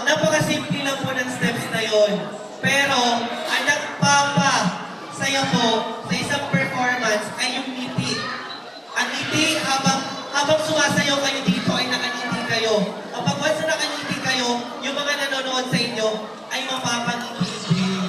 napakasimple lang po ng steps na yon. Pero, ang nagpapasaya po sa isang performance ay yung ngiti. Ang ngiti, habang sumasayaw kayo dito ay nakangiti kayo. Kapag once na nakangiti kayo, yung mga nanonood sa inyo ay mapapangiti din.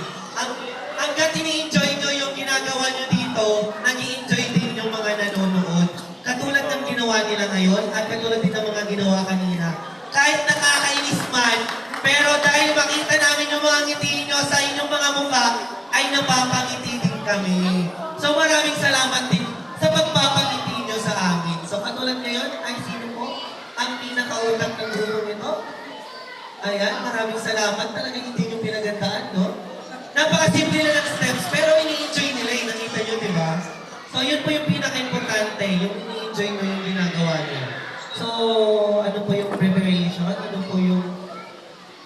Hanggat ini-enjoy nyo yung ginagawa nyo dito, nag-i-enjoy din yung mga nanonood. Katulad ng ginawa nila ngayon at katulad din ng mga ginawa kanina. Kahit nakakainis man, pero dahil makita namin yung mga ngiti nyo sa inyong mga mukha, ay napapangiti din kami. So maraming salamat din sa pagpapangiti nyo sa amin. So katulad ngayon, ay sino po ang pinakautak ng grupo nito? Ayan, maraming salamat. Talagang hindi nyo pinagandaan, no? Napakasimple na ng steps, pero ini-enjoy nila yung nakita nyo, di ba? So yun po yung pinaka-importante, yung ini-enjoy nyo yung ginagawa nyo. So, ano po yung preparation? Ano po yung...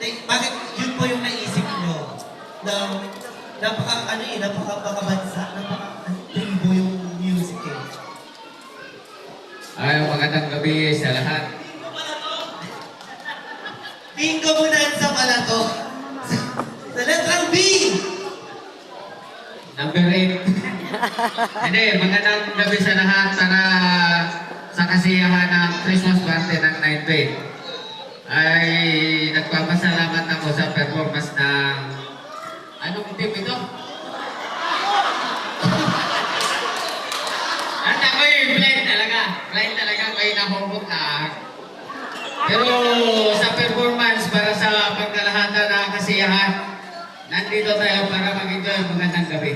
Bakit yun po yung naisip nyo? Na napaka-bansa, napaka-tribo yung music eh. Ay, magandang gabi sa lahat. Bingo mo na sa pala to. Sa letrang B! Number 8. Hindi, magandang gabi sa lahat para sa kasiyahan ng Christmas party ng 9th ay nagpapasalamat ako sa performance ng anong team ito? At ako'y blind talaga ako'y nahumot lang. Pero sa performance para sa pagkalahatan ng kasiyahan, nandito tayo para mag-enjoy. Magandang gabi.